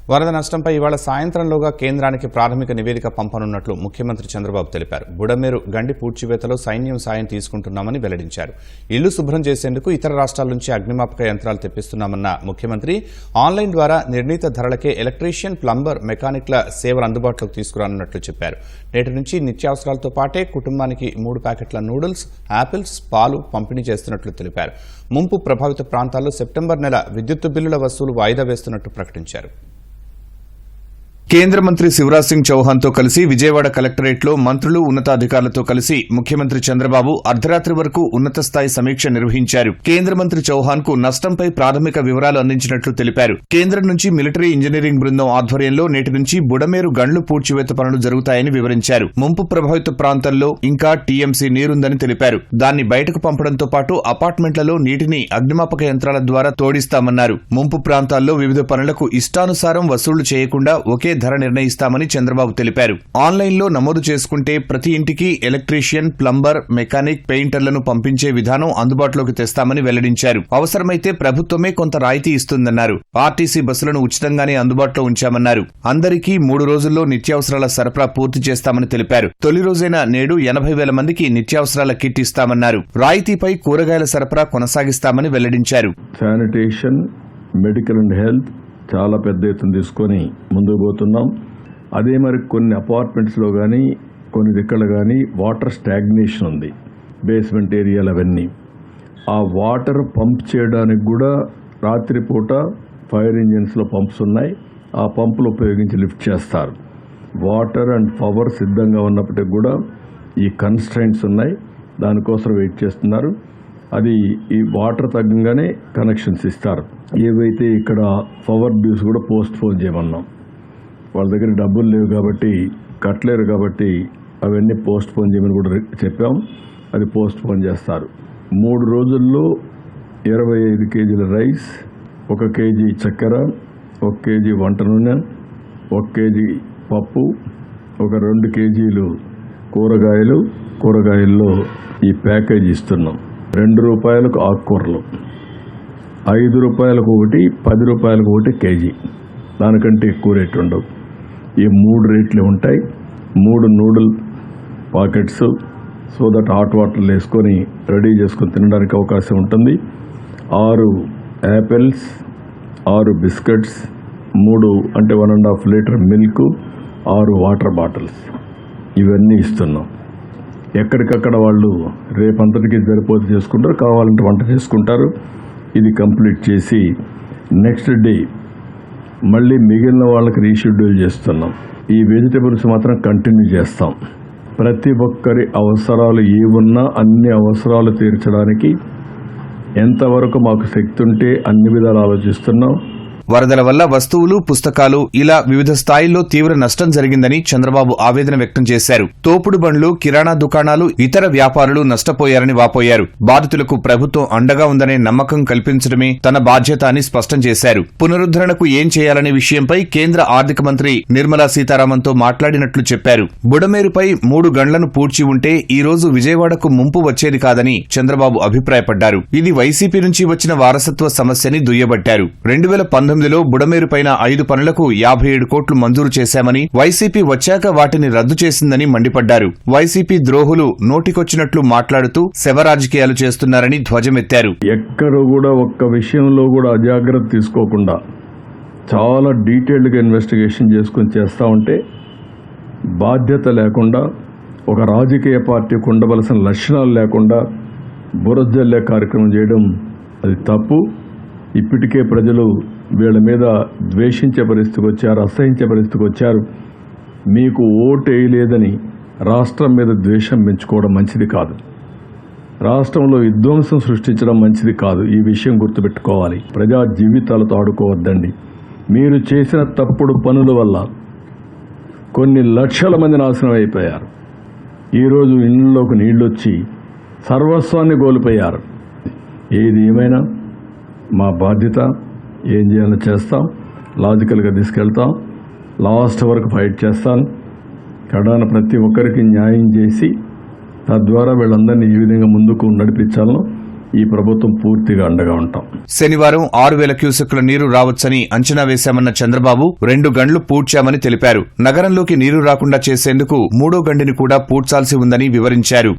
వరద నష్టంపై ఇవాళ సాయంత్రంలోగా కేంద్రానికి ప్రాథమిక నివేదిక పంపనున్నట్లు ముఖ్యమంత్రి చంద్రబాబు తెలిపారు. బుడమేరు గండి పూడ్చివేతలో సైన్యం సాయం తీసుకుంటున్నామని వెల్లడించారు. ఇళ్లు శుభ్రం చేసేందుకు ఇతర రాష్ట్రాల నుంచి అగ్నిమాపక యంత్రాలు తెప్పిస్తున్నామన్న ముఖ్యమంత్రి ఆన్లైన్ ద్వారా నిర్ణీత ధరలకే ఎలక్ట్రీషియన్, ప్లంబర్, మెకానిక్ల సేవలు అందుబాటులోకి తీసుకురానున్నట్లు చెప్పారు. నేటి నుంచి నిత్యావసరాలతో పాటే కుటుంబానికి 3 ప్యాకెట్ల నూడిల్స్, యాపిల్స్, పాలు పంపిణీ చేస్తున్నట్లు తెలిపారు. ముంపు ప్రభావిత ప్రాంతాల్లో సెప్టెంబర్ నెల విద్యుత్తు బిల్లుల వసూలు వాయిదా వేస్తున్నట్టు ప్రకటించారు. కేంద్ర మంత్రి శివరాజ్ సింగ్ చౌహాన్ తో కలిసి విజయవాడ కలెక్టరేట్లో మంత్రులు, ఉన్నతాధికారులతో కలిసి ముఖ్యమంత్రి చంద్రబాబు అర్ధరాత్రి వరకు ఉన్నత స్థాయి సమీక్ష నిర్వహించారు. కేంద్ర మంత్రి చౌహాన్ కు నష్టంపై ప్రాథమిక వివరాలు అందించినట్లు తెలిపారు. కేంద్రం నుంచి మిలిటరీ ఇంజనీరింగ్ బృందం ఆధ్వర్యంలో నేటి నుంచి బుడమేరు గండ్లు పూడ్చివేత పనులు జరుగుతాయని వివరించారు. ముంపు ప్రభావిత ప్రాంతాల్లో ఇంకా టీఎంసీ నీరుందని తెలిపారు. దాన్ని బయటకు పంపడంతో పాటు అపార్ట్మెంట్లలో నీటిని అగ్నిమాపక యంత్రాల ద్వారా తోడిస్తామన్నారు. ముంపు ప్రాంతాల్లో వివిధ పనులకు ఇష్టానుసారం వసూళ్లు చేయకుండా ఒకే ధర నిర్ణయిస్తామని చంద్రబాబు తెలిపారు. ఆన్లైన్లో నమోదు చేసుకుంటే ప్రతి ఇంటికి ఎలక్ట్రీషియన్, ప్లంబర్, మెకానిక్, పెయింటర్లను పంపించే విధానం అందుబాటులోకి తెస్తామని వెల్లడించారు. అవసరమైతే ప్రభుత్వమే కొంత రాయితీ ఇస్తుందన్నారు. ఆర్టీసీ బస్సులను ఉచితంగానే అందుబాటులో ఉంచామన్నారు. అందరికీ 3 రోజుల్లో నిత్యావసరాల సరఫరా పూర్తి చేస్తామని తెలిపారు. తొలి రోజైన నేడు 80,000 మందికి నిత్యావసరాల కిట్ ఇస్తామన్నారు. రాయితీపై కూరగాయల సరఫరా కొనసాగిస్తామని వెల్లడించారు. శానిటేషన్, మెడికల్ అండ్ హెల్త్ చాలా పెద్ద ఎత్తున తీసుకొని ముందుకు పోతున్నాం. అదే మరి కొన్ని అపార్ట్మెంట్స్లో కానీ కొన్ని దిక్కలు కానీ వాటర్ స్టాగ్నేషన్ ఉంది, బేస్మెంట్ ఏరియాలు అవన్నీ. ఆ వాటర్ పంప్ చేయడానికి కూడా రాత్రిపూట ఫైర్ ఇంజిన్స్లో పంప్స్ ఉన్నాయి. ఆ పంపులు ఉపయోగించి లిఫ్ట్ చేస్తారు. వాటర్ అండ్ పవర్ సిద్ధంగా ఉన్నప్పటికీ కూడా ఈ కన్స్ట్రైంట్స్ ఉన్నాయి, దానికోసం వెయిట్ చేస్తున్నారు. అది ఈ వాటర్ తగ్గగానే కనెక్షన్స్ ఇస్తారు. ఏవైతే ఇక్కడ పవర్ డ్యూస్ కూడా పోస్ట్ పోన్ చేయమన్నాం. వాళ్ళ దగ్గర డబ్బులు లేవు కాబట్టి కట్టలేరు కాబట్టి అవన్నీ పోస్ట్ పోన్ చేయమని కూడా చెప్పాం. అది పోస్ట్ పోన్ చేస్తారు. 3 రోజుల్లో 25 కేజీల రైస్, 1 కేజీ చక్కెర, 1 కేజీ వంట నూనె, 1 కేజీ పప్పు, ఒక 2 కేజీలు కూరగాయల్లో ఈ ప్యాకేజ్ ఇస్తున్నాం. 2 రూపాయలకు ఆకుకూరలు, 5 రూపాయలకు ఒకటి, 10 రూపాయలకు ఒకటి కేజీ. దానికంటే ఎక్కువ రేటు ఉండవు. ఈ 3 రేట్లే ఉంటాయి. 3 noodle packets so that hot వాటర్లు వేసుకొని రెడీ చేసుకొని తినడానికి అవకాశం ఉంటుంది. 6 యాపిల్స్, 6 బిస్కెట్స్, 3 అంటే 1.5 లీటర్ మిల్క్, 6 వాటర్ బాటిల్స్ ఇవన్నీ ఇస్తున్నాం. ఎక్కడికక్కడ వాళ్ళు రేపంతటికి సరిపోతే చేసుకుంటారు, కావాలంటే వంట చేసుకుంటారు. ఇది కంప్లీట్ చేసి నెక్స్ట్ డే మళ్ళీ మిగిలిన వాళ్ళకి రీషెడ్యూల్ చేస్తున్నాం. ఈ వెజిటబుల్స్ మాత్రం కంటిన్యూ చేస్తాం. ప్రతి ఒక్కరి అవసరాలు ఏమున్నా అన్ని అవసరాలు తీర్చడానికి ఎంతవరకు మాకు శక్తి ఉంటే అన్ని విధాలు ఆలోచిస్తున్నాం. వరదల వల్ల వస్తువులు, పుస్తకాలు ఇలా వివిధ స్థాయిల్లో తీవ్ర నష్టం జరిగిందని చంద్రబాబు ఆవేదన వ్యక్తం చేశారు. తోపుడు బండ్లు, కిరాణా దుకాణాలు, ఇతర వ్యాపారులు నష్టపోయారని వాపోయారు. బాధితులకు ప్రభుత్వం అండగా ఉందనే నమ్మకం కల్పించడమే తన బాధ్యత అని స్పష్టం చేశారు. పునరుద్ధరణకు ఏం చేయాలనే విషయంపై కేంద్ర ఆర్థిక మంత్రి నిర్మలా సీతారామన్తో మాట్లాడినట్లు చెప్పారు. బుడమేరుపై 3 గండ్లను పూడ్చి ఉంటే ఈ రోజు విజయవాడకు ముంపు వచ్చేది కాదని చంద్రబాబు అభిప్రాయపడ్డారు. ఇది వైసీపీ నుంచి వచ్చిన వారసత్వ సమస్యని దుయ్యబట్టారు. 2019లో బుడమేరు పైన 5 పనులకు 57 కోట్లు మంజూరు చేశామని, వైసీపీ వచ్చాక వాటిని రద్దు చేసిందని మండిపడ్డారు. వైసీపీ ద్రోహులు నోటికొచ్చినట్లు మాట్లాడుతూ శవ రాజకీయాలు చేస్తున్నారని ధ్వజమెత్తారు. ఎక్కడ కూడా ఒక్క విషయంలో కూడా అజాగ్రత్త తీసుకోకుండా చాలా డీటెయిల్డ్గా ఇన్వెస్టిగేషన్ చేసుకుని చేస్తూ ఉంటే బాధ్యత లేకుండా, ఒక రాజకీయ పార్టీకి ఉండవలసిన లక్షణాలు లేకుండా బురజల్లే కార్యక్రమం చేయడం అది తప్పు. ఇప్పటికే ప్రజలు వీళ్ళ మీద ద్వేషించే పరిస్థితికి వచ్చారు, అసహించే పరిస్థితికి వచ్చారు. మీకు ఓటు వేయలేదని రాష్ట్రం మీద ద్వేషం పెంచుకోవడం మంచిది కాదు. రాష్ట్రంలో విధ్వంసం సృష్టించడం మంచిది కాదు. ఈ విషయం గుర్తుపెట్టుకోవాలి. ప్రజా జీవితాలతో ఆడుకోవద్దండి. మీరు చేసిన తప్పుడు పనుల వల్ల కొన్ని లక్షల మంది నాశనం అయిపోయారు. ఈరోజు ఇళ్లలోకి నీళ్ళొచ్చి సర్వస్వాన్ని కోల్పోయారు. ఏది ఏమైనా మా బాధ్యత, ఏం చేయాలో చేస్తాం, లాజికల్గా తీసుకెళ్తాం, లాస్ట్ వరకు ఫైట్ చేస్తాను. కడాన ప్రతి ఒక్కరికి న్యాయం చేసి తద్వారా వీళ్ళందరినీ ఈ విధంగా ముందుకు నడిపించాలను ఈ ప్రభుత్వం పూర్తిగా అండగా ఉంటాం. శనివారం 6,000 క్యూసెక్కుల నీరు రావచ్చని అంచనా వేశామన్న చంద్రబాబు 2 గంటలు పూడ్చామని తెలిపారు. నగరంలోకి నీరు రాకుండా చేసేందుకు 3వ గండిని కూడా పూడ్చాల్సి ఉందని వివరించారు.